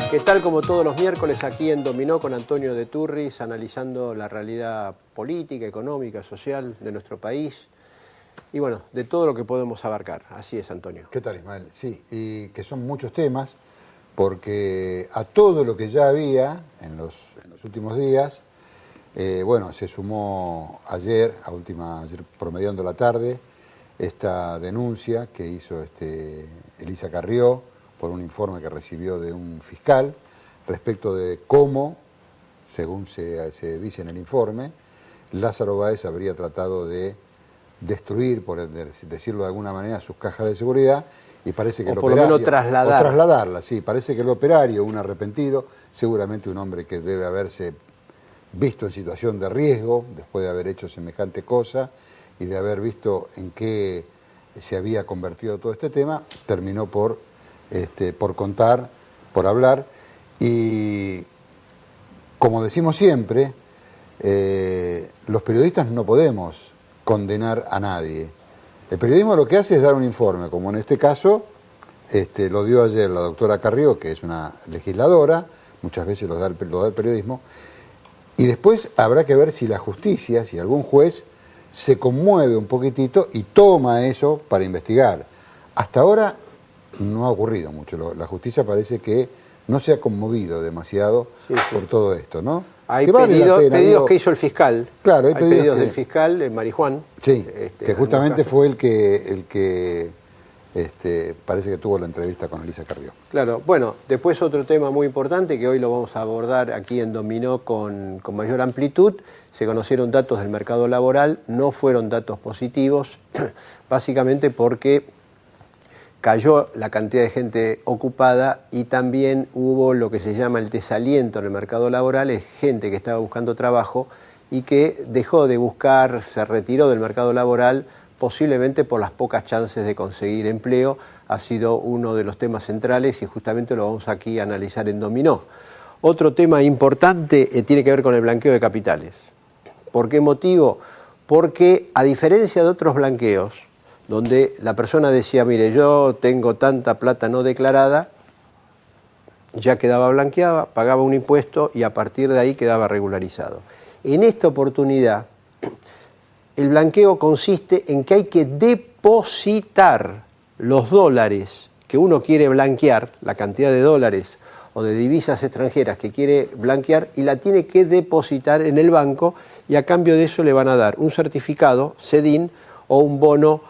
¿Qué tal? Como todos los miércoles aquí en Dominó con Antonio de Turris, analizando la realidad política, económica, social de nuestro país y bueno, de todo lo que podemos abarcar. Así es, Antonio. ¿Qué tal, Ismael? Sí, y que son muchos temas, porque a todo lo que ya había en los últimos días, bueno, se sumó ayer promediando la tarde, esta denuncia que hizo Elisa Carrió por un informe que recibió de un fiscal respecto de cómo, según se dice en el informe, Lázaro Báez habría tratado de destruir, por decirlo de alguna manera, sus cajas de seguridad, y parece que o por lo menos trasladarla, sí, parece que el operario, un arrepentido, seguramente un hombre que debe haberse visto en situación de riesgo después de haber hecho semejante cosa y de haber visto en qué se había convertido todo este tema, terminó por contar, por hablar, y como decimos siempre, los periodistas no podemos condenar a nadie. El periodismo lo que hace es dar un informe, como en este caso lo dio ayer la doctora Carrió, que es una legisladora, muchas veces lo da el periodismo, y después habrá que ver si la justicia, si algún juez se conmueve un poquitito y toma eso para investigar. Hasta ahora no ha ocurrido mucho, la justicia parece que no se ha conmovido demasiado por todo esto, ¿no? Hay pedidos que hizo el fiscal. Claro, hay pedidos del fiscal, Marijuán. Sí, que justamente fue el que parece que tuvo la entrevista con Elisa Carrió. Claro, bueno, después otro tema muy importante que hoy lo vamos a abordar aquí en Dominó con mayor amplitud. Se conocieron datos del mercado laboral, no fueron datos positivos, básicamente porque cayó la cantidad de gente ocupada y también hubo lo que se llama el desaliento en el mercado laboral, es gente que estaba buscando trabajo y que dejó de buscar, se retiró del mercado laboral posiblemente por las pocas chances de conseguir empleo. Ha sido uno de los temas centrales y justamente lo vamos aquí a analizar en Dominó. Otro tema importante tiene que ver con el blanqueo de capitales. ¿Por qué motivo? Porque a diferencia de otros blanqueos, donde la persona decía, mire, yo tengo tanta plata no declarada, ya quedaba blanqueada, pagaba un impuesto y a partir de ahí quedaba regularizado. En esta oportunidad, el blanqueo consiste en que hay que depositar los dólares que uno quiere blanquear, la cantidad de dólares o de divisas extranjeras que quiere blanquear, y la tiene que depositar en el banco y a cambio de eso le van a dar un certificado, CEDIN, o un bono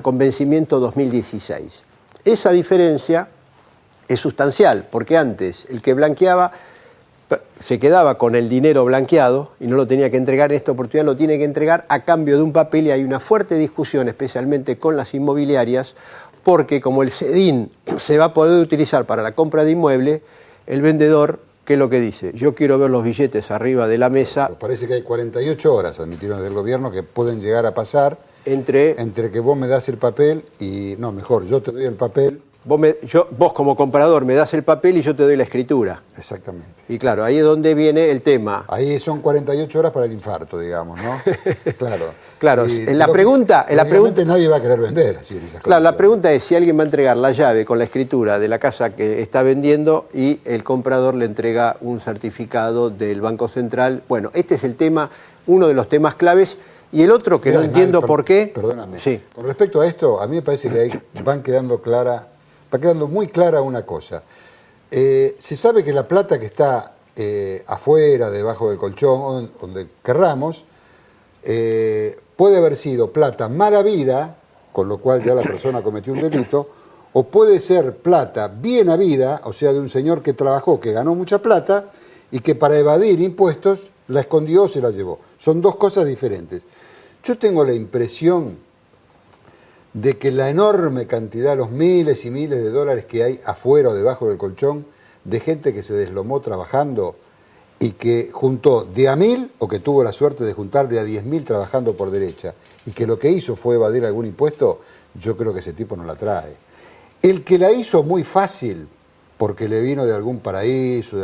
con vencimiento 2016. Esa diferencia es sustancial, porque antes el que blanqueaba se quedaba con el dinero blanqueado y no lo tenía que entregar. En esta oportunidad lo tiene que entregar a cambio de un papel, y hay una fuerte discusión, especialmente con las inmobiliarias, porque como el CEDIN se va a poder utilizar para la compra de inmueble, el vendedor, ¿qué es lo que dice? Yo quiero ver los billetes arriba de la mesa. Pero parece que hay 48 horas, admitieron del gobierno, que pueden llegar a pasar entre que vos me das el papel y... No, mejor, yo te doy el papel. Vos como comprador me das el papel y yo te doy la escritura. Exactamente. Y claro, ahí es donde viene el tema. Ahí son 48 horas para el infarto, digamos, ¿no? Claro. Claro, la pregunta nadie va a querer vender así en esas Claro, la pregunta es si alguien va a entregar la llave con la escritura de la casa que está vendiendo y el comprador le entrega un certificado del Banco Central. Bueno, este es el tema, uno de los temas claves. Y el otro que no entiendo por qué... Perdóname. Sí. Con respecto a esto, a mí me parece que ahí va quedando muy clara una cosa. Se sabe que la plata que está afuera, debajo del colchón, donde querramos, puede haber sido plata mal habida, con lo cual ya la persona cometió un delito, o puede ser plata bien habida, o sea, de un señor que trabajó, que ganó mucha plata, y que para evadir impuestos la escondió o se la llevó. Son dos cosas diferentes. Yo tengo la impresión de que la enorme cantidad, los miles y miles de dólares que hay afuera o debajo del colchón, de gente que se deslomó trabajando y que juntó de a 1.000, o que tuvo la suerte de juntar de a 10.000 trabajando por derecha, y que lo que hizo fue evadir algún impuesto, yo creo que ese tipo no la trae. El que la hizo muy fácil, porque le vino de algún paraíso,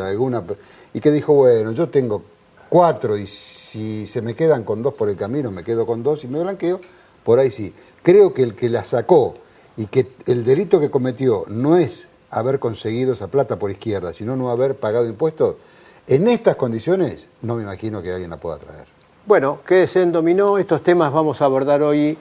y que dijo, bueno, yo tengo 4 y si se me quedan con 2 por el camino, me quedo con 2 y me blanqueo, por ahí sí. Creo que el que la sacó y que el delito que cometió no es haber conseguido esa plata por izquierda, sino no haber pagado impuestos, en estas condiciones no me imagino que alguien la pueda traer. Bueno, quédese en Dominó, estos temas vamos a abordar hoy.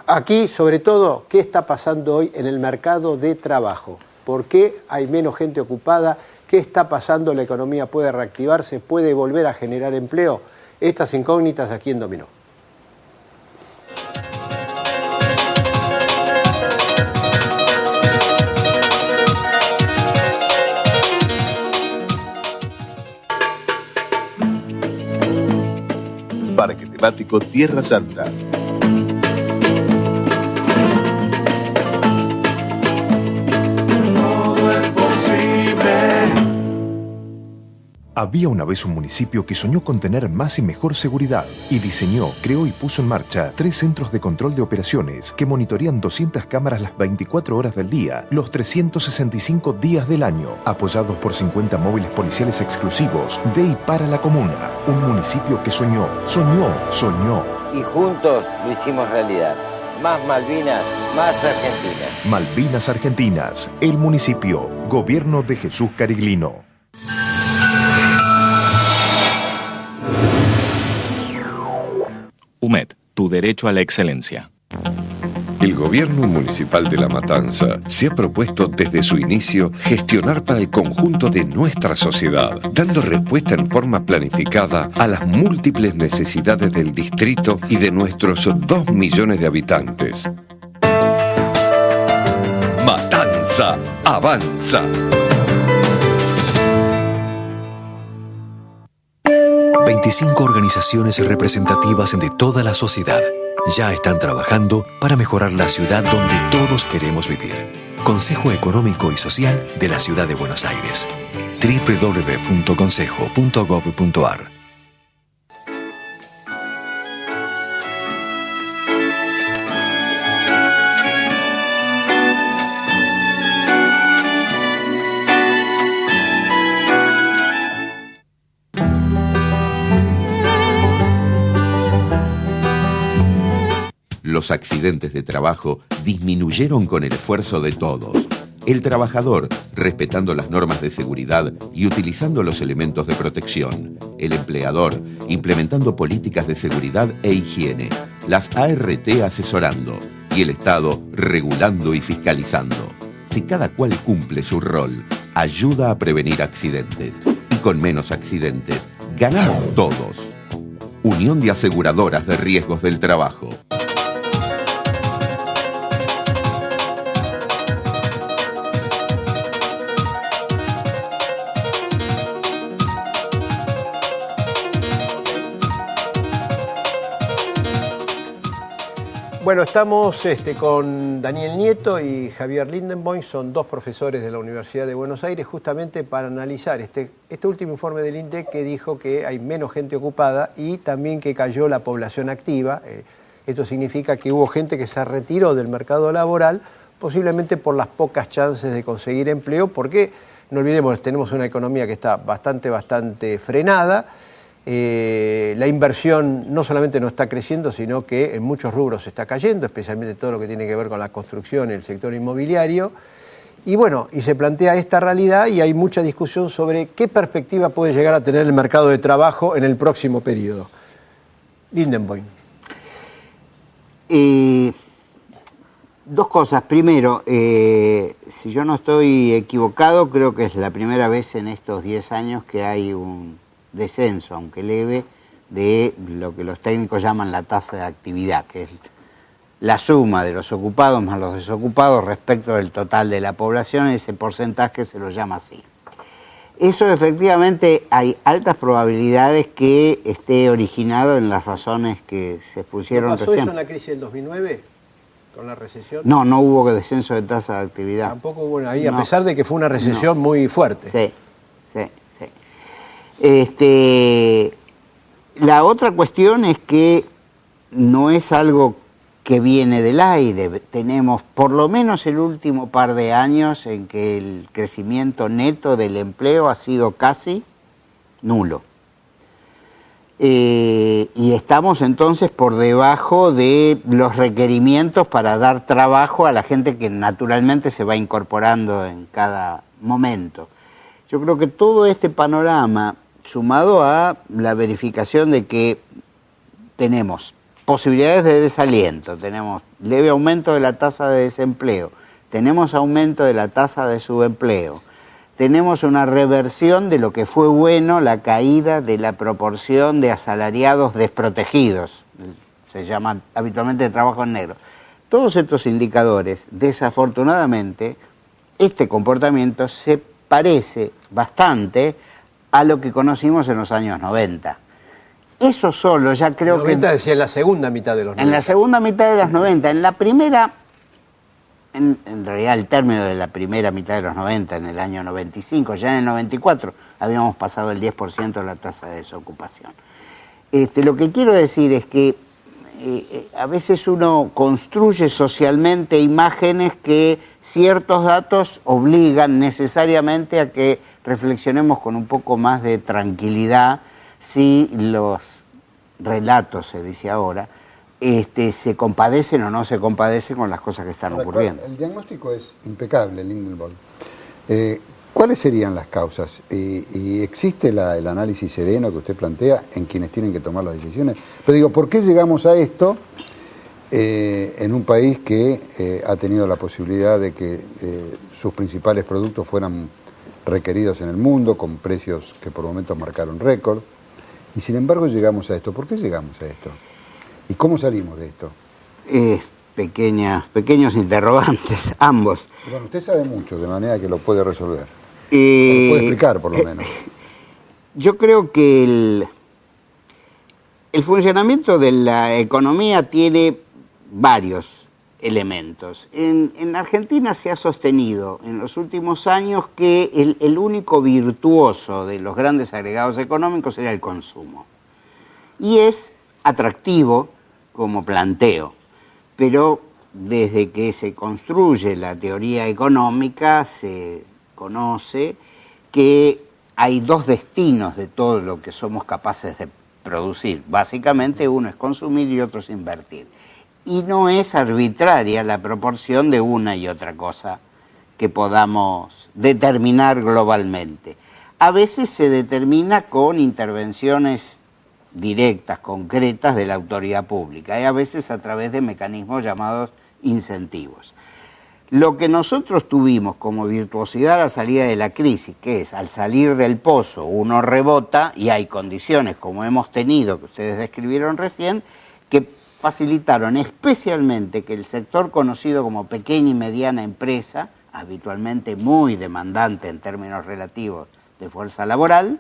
Aquí, sobre todo, ¿qué está pasando hoy en el mercado de trabajo? ¿Por qué hay menos gente ocupada? ¿Qué está pasando? ¿La economía puede reactivarse? ¿Puede volver a generar empleo? Estas incógnitas aquí en Dominó. Parque temático Tierra Santa. Había una vez un municipio que soñó con tener más y mejor seguridad y diseñó, creó y puso en marcha 3 centros de control de operaciones que monitorean 200 cámaras las 24 horas del día, los 365 días del año, apoyados por 50 móviles policiales exclusivos de y para la comuna. Un municipio que soñó. Y juntos lo hicimos realidad. Más Malvinas, más Argentina. Malvinas Argentinas, el municipio, gobierno de Jesús Cariglino. UMED, tu derecho a la excelencia. El gobierno municipal de La Matanza se ha propuesto desde su inicio gestionar para el conjunto de nuestra sociedad, dando respuesta en forma planificada a las múltiples necesidades del distrito y de nuestros 2 millones de habitantes. Matanza avanza. Organizaciones representativas de toda la sociedad ya están trabajando para mejorar la ciudad donde todos queremos vivir. Consejo Económico y Social de la Ciudad de Buenos Aires. www.consejo.gov.ar. Los accidentes de trabajo disminuyeron con el esfuerzo de todos. El trabajador, respetando las normas de seguridad y utilizando los elementos de protección. El empleador, implementando políticas de seguridad e higiene. Las ART asesorando. Y el Estado, regulando y fiscalizando. Si cada cual cumple su rol, ayuda a prevenir accidentes. Y con menos accidentes, ganamos todos. Unión de Aseguradoras de Riesgos del Trabajo. Bueno, estamos con Daniel Nieto y Javier Lindenboim, son 2 profesores de la Universidad de Buenos Aires, justamente para analizar este último informe del INDEC que dijo que hay menos gente ocupada y también que cayó la población activa. Esto significa que hubo gente que se retiró del mercado laboral, posiblemente por las pocas chances de conseguir empleo, porque no olvidemos, tenemos una economía que está bastante frenada. La inversión no solamente no está creciendo, sino que en muchos rubros está cayendo, especialmente todo lo que tiene que ver con la construcción y el sector inmobiliario. Y bueno, y se plantea esta realidad y hay mucha discusión sobre qué perspectiva puede llegar a tener el mercado de trabajo en el próximo periodo. Lindenboim. 2 cosas. Primero, si yo no estoy equivocado, creo que es la primera vez en estos 10 años que hay un descenso, aunque leve, de lo que los técnicos llaman la tasa de actividad, que es la suma de los ocupados más los desocupados respecto del total de la población. Ese porcentaje se lo llama así. Eso efectivamente hay altas probabilidades que esté originado en las razones que se pusieron ¿No pasó recién. eso en la crisis del 2009? ¿Con la recesión? No hubo descenso de tasa de actividad. Tampoco hubo ahí, a pesar de que fue una recesión muy fuerte. Sí. La otra cuestión es que no es algo que viene del aire. Tenemos por lo menos el último par de años en que el crecimiento neto del empleo ha sido casi nulo. y estamos entonces por debajo de los requerimientos para dar trabajo a la gente que naturalmente se va incorporando en cada momento. Yo creo que todo este panorama, sumado a la verificación de que tenemos posibilidades de desaliento, tenemos leve aumento de la tasa de desempleo, tenemos aumento de la tasa de subempleo, tenemos una reversión de lo que fue bueno, la caída de la proporción de asalariados desprotegidos, se llama habitualmente trabajo en negro. Todos estos indicadores, desafortunadamente, este comportamiento se parece bastante a lo que conocimos en los años 90. Eso solo ya creo 90 que... decía en la segunda mitad de los 90. En la segunda mitad de los 90, en la primera... En realidad el término de la primera mitad de los 90, en el año 95, ya en el 94 habíamos pasado el 10% de la tasa de desocupación. Lo que quiero decir es que a veces uno construye socialmente imágenes que ciertos datos obligan necesariamente a que reflexionemos con un poco más de tranquilidad si los relatos, se dice ahora, se compadecen o no se compadecen con las cosas que están ocurriendo. El diagnóstico es impecable, Lindenborg. ¿Cuáles serían las causas? ¿Y existe el análisis sereno que usted plantea en quienes tienen que tomar las decisiones? Pero digo, ¿por qué llegamos a esto en un país que ha tenido la posibilidad de que sus principales productos fueran requeridos en el mundo, con precios que por momentos marcaron récord? Y sin embargo llegamos a esto. ¿Por qué llegamos a esto? ¿Y cómo salimos de esto? Pequeños interrogantes, ambos. Bueno, usted sabe mucho, de manera que lo puede resolver. Lo puede explicar, por lo menos. Yo creo que el funcionamiento de la economía tiene varios elementos. En Argentina se ha sostenido en los últimos años que el único virtuoso de los grandes agregados económicos era el consumo. Y es atractivo como planteo, pero desde que se construye la teoría económica se conoce que hay dos destinos de todo lo que somos capaces de producir. Básicamente uno es consumir y otro es invertir. Y no es arbitraria la proporción de una y otra cosa que podamos determinar globalmente. A veces se determina con intervenciones directas, concretas de la autoridad pública, y a veces a través de mecanismos llamados incentivos. Lo que nosotros tuvimos como virtuosidad a la salida de la crisis, que es al salir del pozo uno rebota y hay condiciones como hemos tenido, que ustedes describieron recién, que facilitaron especialmente que el sector conocido como pequeña y mediana empresa, habitualmente muy demandante en términos relativos de fuerza laboral,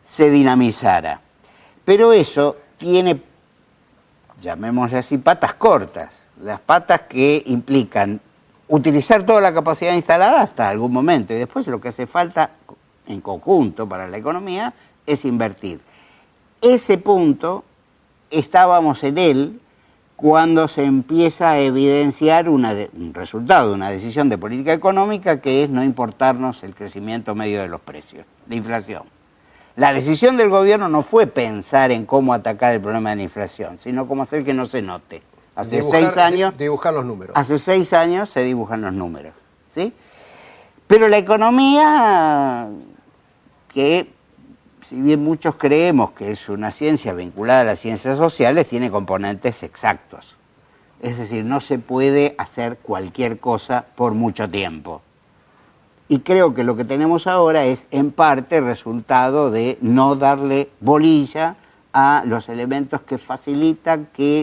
se dinamizara. Pero eso tiene, llamémosle así, patas cortas, las patas que implican utilizar toda la capacidad instalada hasta algún momento, y después lo que hace falta en conjunto para la economía es invertir. Ese punto estábamos en él cuando se empieza a evidenciar un resultado de una decisión de política económica, que es no importarnos el crecimiento medio de los precios, la inflación. La decisión del gobierno no fue pensar en cómo atacar el problema de la inflación, sino cómo hacer que no se note. Hace 6 años... Dibujar los números. Hace 6 años se dibujan los números, ¿sí? Pero la economía, que si bien muchos creemos que es una ciencia vinculada a las ciencias sociales, tiene componentes exactos. Es decir, no se puede hacer cualquier cosa por mucho tiempo. Y creo que lo que tenemos ahora es, en parte, resultado de no darle bolilla a los elementos que facilitan que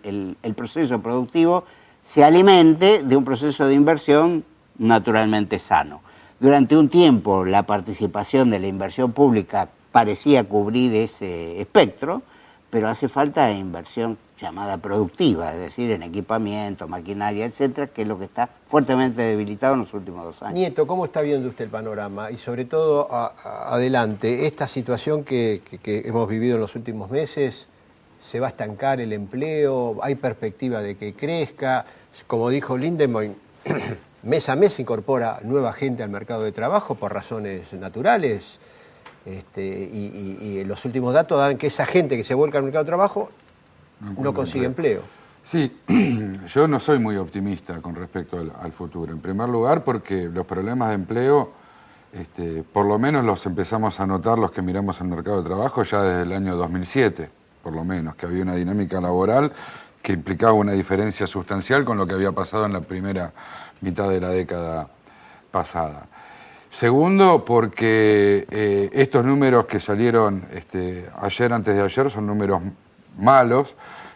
el proceso productivo se alimente de un proceso de inversión naturalmente sano. Durante un tiempo la participación de la inversión pública parecía cubrir ese espectro, pero hace falta inversión llamada productiva, es decir, en equipamiento, maquinaria, etcétera, que es lo que está fuertemente debilitado en los últimos 2 años. Nieto, ¿cómo está viendo usted el panorama? Y sobre todo, adelante, esta situación que hemos vivido en los últimos meses, ¿se va a estancar el empleo? ¿Hay perspectiva de que crezca? Como dijo Lindenborg, mes a mes se incorpora nueva gente al mercado de trabajo por razones naturales. y los últimos datos dan que esa gente que se vuelca al mercado de trabajo no consigue empleo. Sí, yo no soy muy optimista con respecto al futuro. En primer lugar, porque los problemas de empleo, por lo menos los empezamos a notar los que miramos el mercado de trabajo ya desde el año 2007, por lo menos, que había una dinámica laboral que implicaba una diferencia sustancial con lo que había pasado en la primera mitad de la década pasada. Segundo, porque estos números que salieron ayer, antes de ayer, son números malos,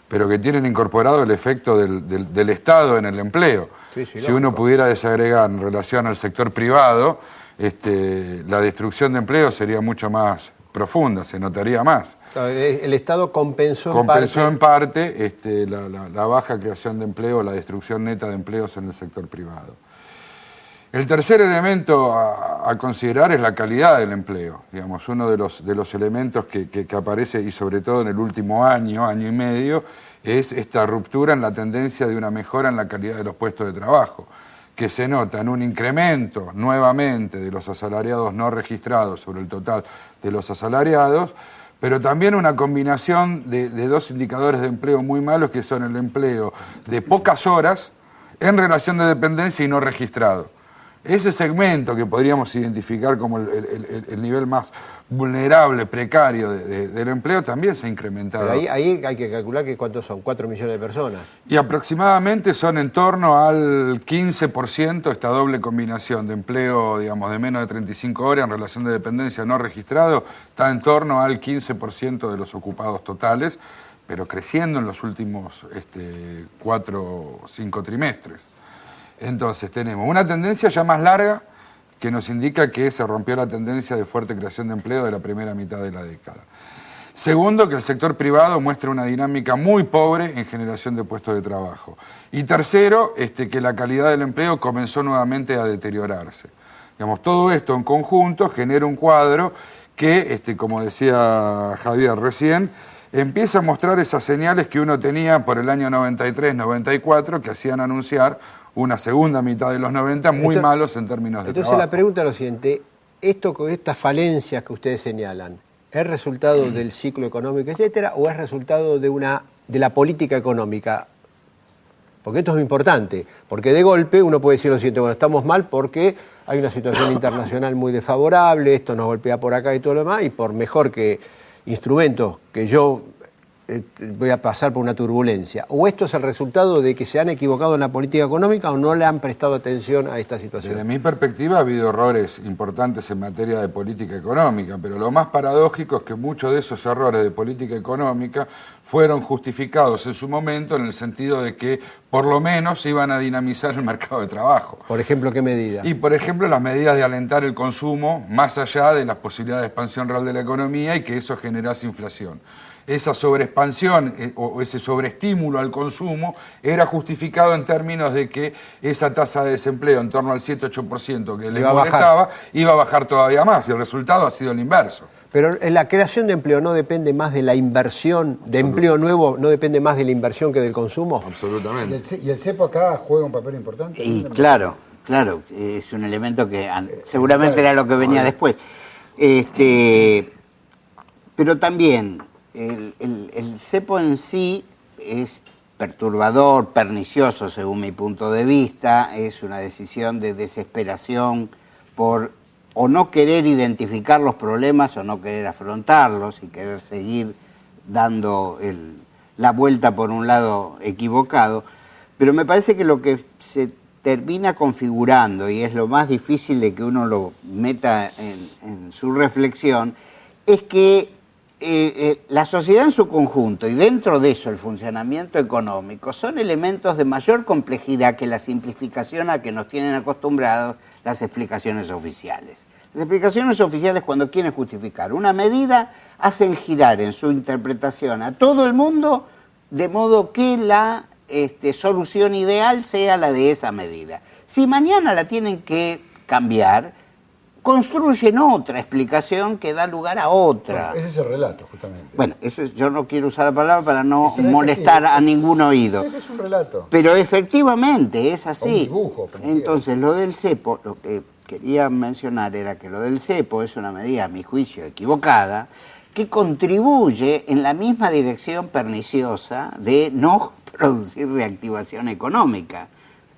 pero que tienen incorporado el efecto del Estado en el empleo. Sí, si uno pudiera desagregar en relación al sector privado, la destrucción de empleo sería mucho más profunda, se notaría más. El Estado compensó en parte la baja creación de empleo, la destrucción neta de empleos en el sector privado. El tercer elemento a considerar es la calidad del empleo. Digamos, uno de los elementos que aparece, y sobre todo en el último año y medio, es esta ruptura en la tendencia de una mejora en la calidad de los puestos de trabajo, que se nota en un incremento nuevamente de los asalariados no registrados sobre el total de los asalariados, pero también una combinación de dos indicadores de empleo muy malos, que son el empleo de pocas horas en relación de dependencia y no registrado. Ese segmento que podríamos identificar como el nivel más vulnerable, precario del empleo, también se ha incrementado. Pero ahí hay que calcular que ¿cuántos son? 4 millones de personas. Y aproximadamente son en torno al 15% esta doble combinación de empleo, digamos, de menos de 35 horas en relación de dependencia no registrado, está en torno al 15% de los ocupados totales, pero creciendo en los últimos 4 o 5 trimestres. Entonces tenemos una tendencia ya más larga que nos indica que se rompió la tendencia de fuerte creación de empleo de la primera mitad de la década. Segundo, que el sector privado muestra una dinámica muy pobre en generación de puestos de trabajo. Y tercero, que la calidad del empleo comenzó nuevamente a deteriorarse. Digamos, todo esto en conjunto genera un cuadro que, como decía Javier recién, empieza a mostrar esas señales que uno tenía por el año 93-94 que hacían anunciar una segunda mitad de los 90 muy malos en términos de trabajo. Entonces la pregunta es lo siguiente, estas falencias que ustedes señalan, ¿es resultado del ciclo económico, etcétera, o es resultado de la política económica? Porque esto es muy importante, porque de golpe uno puede decir lo siguiente, bueno, estamos mal porque hay una situación internacional muy desfavorable, esto nos golpea por acá y todo lo demás, y por mejor que instrumentos que yo voy a pasar por una turbulencia. ¿O esto es el resultado de que se han equivocado en la política económica o no le han prestado atención a esta situación? Desde mi perspectiva ha habido errores importantes en materia de política económica, pero lo más paradójico es que muchos de esos errores de política económica fueron justificados en su momento en el sentido de que por lo menos iban a dinamizar el mercado de trabajo. Por ejemplo, ¿qué medidas? Y por ejemplo las medidas de alentar el consumo más allá de las posibilidades de expansión real de la economía y que eso generase inflación. Esa sobreexpansión o ese sobreestímulo al consumo era justificado en términos de que esa tasa de desempleo en torno al 7-8% que le molestaba iba a bajar todavía más y el resultado ha sido el inverso. Pero la creación de empleo no depende más de la inversión, de empleo nuevo, no depende más de la inversión que del consumo. Absolutamente. ¿Y el cepo acá juega un papel importante? Y claro, es un elemento que seguramente era lo que venía después. Pero también el cepo en sí es perturbador, pernicioso según mi punto de vista, es una decisión de desesperación por o no querer identificar los problemas o no querer afrontarlos y querer seguir dando la vuelta por un lado equivocado. Pero me parece que lo que se termina configurando, y es lo más difícil de que uno lo meta en su reflexión, es que la sociedad en su conjunto y dentro de eso el funcionamiento económico son elementos de mayor complejidad que la simplificación a que nos tienen acostumbrados las explicaciones oficiales. Las explicaciones oficiales, cuando quieren justificar una medida, hacen girar en su interpretación a todo el mundo de modo que la solución ideal sea la de esa medida. Si mañana la tienen que cambiar, construyen otra explicación que da lugar a otra. Bueno, ese es el relato, justamente. Bueno, yo no quiero usar la palabra para no molestar a ningún oído. Es un relato. Pero efectivamente es así. Un dibujo. Entonces, lo del cepo, lo que quería mencionar era que lo del cepo es una medida, a mi juicio, equivocada, que contribuye en la misma dirección perniciosa de no producir reactivación económica,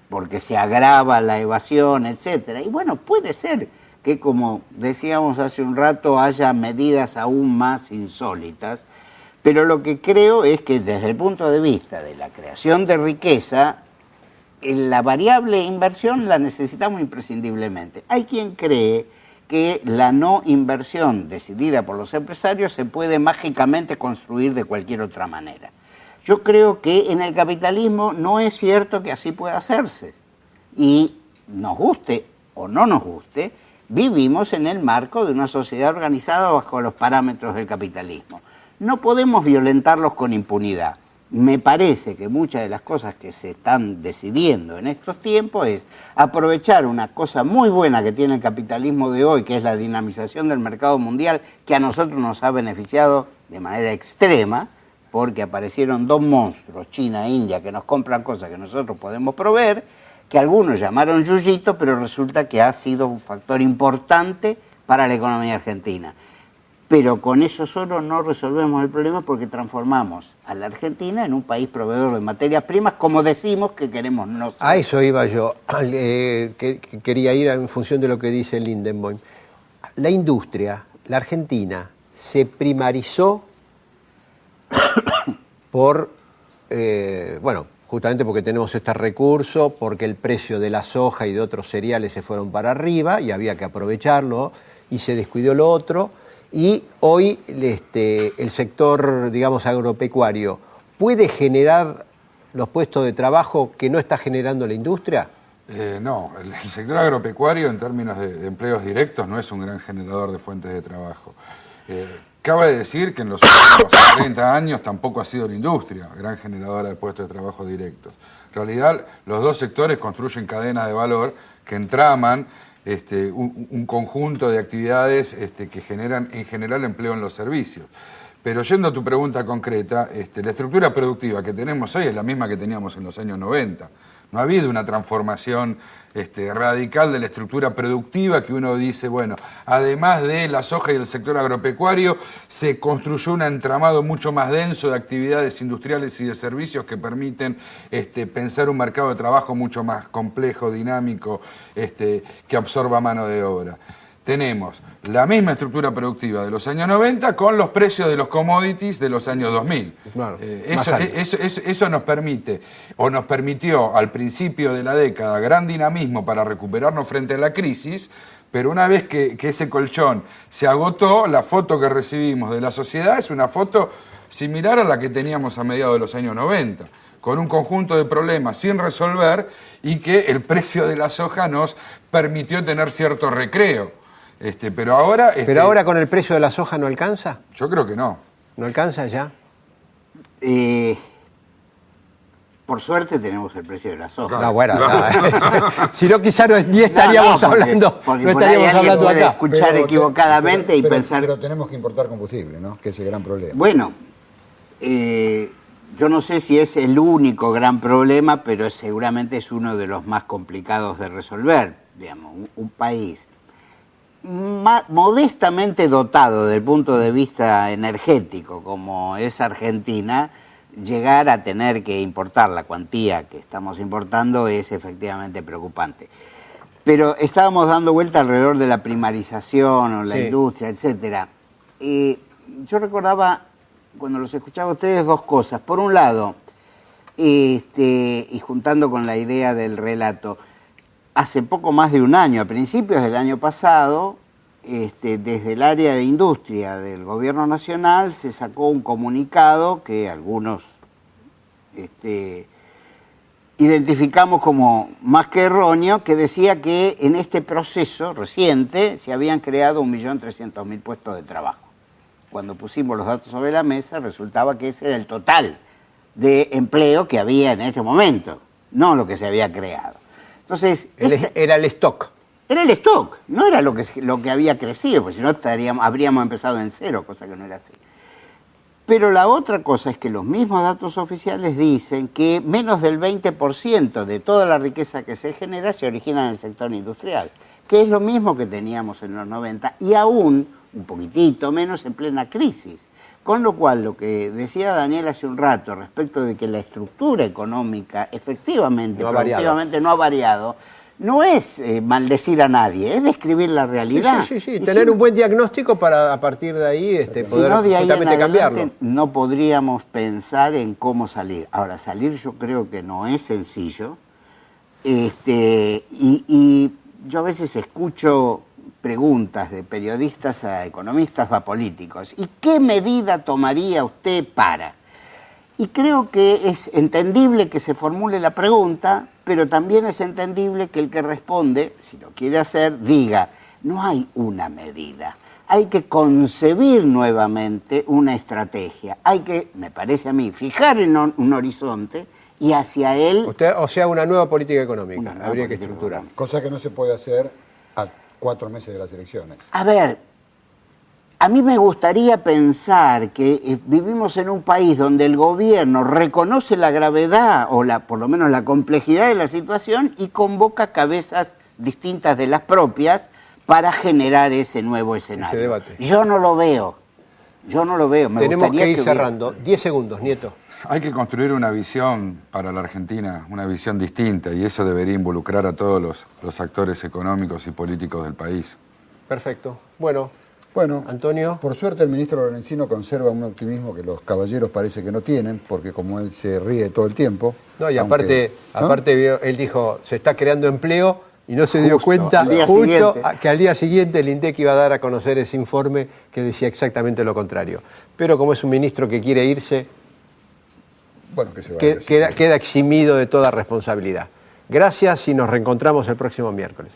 porque se agrava la evasión, etcétera. Y bueno, puede ser que, como decíamos hace un rato, haya medidas aún más insólitas, pero lo que creo es que desde el punto de vista de la creación de riqueza, la variable inversión la necesitamos imprescindiblemente. Hay quien cree que la no inversión decidida por los empresarios se puede mágicamente construir de cualquier otra manera. Yo creo que en el capitalismo no es cierto que así pueda hacerse. Y nos guste o no nos guste, vivimos en el marco de una sociedad organizada bajo los parámetros del capitalismo. No podemos violentarlos con impunidad. Me parece que muchas de las cosas que se están decidiendo en estos tiempos es aprovechar una cosa muy buena que tiene el capitalismo de hoy, que es la dinamización del mercado mundial, que a nosotros nos ha beneficiado de manera extrema, porque aparecieron dos monstruos, China e India, que nos compran cosas que nosotros podemos proveer, que algunos llamaron yuyito, pero resulta que ha sido un factor importante para la economía argentina. Pero con eso solo no resolvemos el problema porque transformamos a la Argentina en un país proveedor de materias primas, como decimos que queremos no ser. A eso iba yo. Quería ir en función de lo que dice Lindenboim. La industria, la Argentina, se primarizó por, justamente porque tenemos este recurso, porque el precio de la soja y de otros cereales se fueron para arriba y había que aprovecharlo y se descuidó lo otro. Y hoy el sector, digamos, agropecuario, ¿puede generar los puestos de trabajo que no está generando la industria? No, el sector agropecuario en términos de empleos directos no es un gran generador de fuentes de trabajo. Cabe decir que en los últimos 30 años tampoco ha sido la industria gran generadora de puestos de trabajo directos. En realidad, los dos sectores construyen cadenas de valor que entraman un conjunto de actividades que generan en general empleo en los servicios. Pero yendo a tu pregunta concreta, la estructura productiva que tenemos hoy es la misma que teníamos en los años 90. No ha habido una transformación radical de la estructura productiva que uno dice, bueno, además de la soja y el sector agropecuario, se construyó un entramado mucho más denso de actividades industriales y de servicios que permiten pensar un mercado de trabajo mucho más complejo, dinámico, que absorba mano de obra. Tenemos la misma estructura productiva de los años 90 con los precios de los commodities de los años 2000. Claro, eso nos permite, o nos permitió al principio de la década, gran dinamismo para recuperarnos frente a la crisis, pero una vez que ese colchón se agotó, la foto que recibimos de la sociedad es una foto similar a la que teníamos a mediados de los años 90, con un conjunto de problemas sin resolver y que el precio de la soja nos permitió tener cierto recreo. Pero ahora con el precio de la soja no alcanza. Yo creo que no. ¿No alcanza ya? Por suerte tenemos el precio de la soja. No, bueno, no. Si no, quizá ni estaríamos hablando. Porque no por ahí estaríamos hablando puede acá. escuchar equivocadamente y pensar. Pero tenemos que importar combustible, ¿no? Que es el gran problema. Bueno, yo no sé si es el único gran problema, pero seguramente es uno de los más complicados de resolver. Digamos, un país modestamente dotado desde el punto de vista energético, como es Argentina, llegar a tener que importar la cuantía que estamos importando es efectivamente preocupante. Pero estábamos dando vuelta alrededor de la primarización o la industria, etcétera. Yo recordaba, cuando los escuchaba a ustedes, dos cosas. Por un lado, y juntando con la idea del relato, hace poco más de un año, a principios del año pasado, desde el área de industria del Gobierno Nacional se sacó un comunicado que algunos identificamos como más que erróneo, que decía que en este proceso reciente se habían creado 1.300.000 puestos de trabajo. Cuando pusimos los datos sobre la mesa, resultaba que ese era el total de empleo que había en este momento, no lo que se había creado. Entonces, era el stock. Era el stock, no era lo que había crecido, porque si no habríamos empezado en cero, cosa que no era así. Pero la otra cosa es que los mismos datos oficiales dicen que menos del 20% de toda la riqueza que se genera se origina en el sector industrial, que es lo mismo que teníamos en los 90 y aún un poquitito menos en plena crisis. Con lo cual, lo que decía Daniel hace un rato respecto de que la estructura económica efectivamente, productivamente no ha variado, no es maldecir a nadie, es describir la realidad. Sí. Tener un buen diagnóstico para a partir de ahí poder no, de ahí justamente cambiarlo. No podríamos pensar en cómo salir. Ahora, salir yo creo que no es sencillo. Y yo a veces escucho preguntas de periodistas a economistas o a políticos. ¿Y qué medida tomaría usted para? Y creo que es entendible que se formule la pregunta, pero también es entendible que el que responde, si lo quiere hacer, diga, no hay una medida. Hay que concebir nuevamente una estrategia. Hay que, me parece a mí, fijar en un horizonte y hacia él... O sea, una nueva política económica, habría que estructurar. Cosa que no se puede hacer a 4 meses de las elecciones. A ver, a mí me gustaría pensar que vivimos en un país donde el gobierno reconoce la gravedad o por lo menos la complejidad de la situación y convoca cabezas distintas de las propias para generar ese nuevo escenario. Ese debate. Yo no lo veo. Tenemos que ir cerrando. 10 segundos, Nieto. Hay que construir una visión para la Argentina, una visión distinta, y eso debería involucrar a todos los actores económicos y políticos del país. Perfecto. Bueno, Antonio. Por suerte el ministro Lorenzino conserva un optimismo que los caballeros parece que no tienen, porque como él se ríe todo el tiempo... No, y aparte él dijo, se está creando empleo y no se dio cuenta justo que al día siguiente el INDEC iba a dar a conocer ese informe que decía exactamente lo contrario. Pero como es un ministro que quiere irse... Bueno, que se vaya. Queda eximido de toda responsabilidad. Gracias y nos reencontramos el próximo miércoles.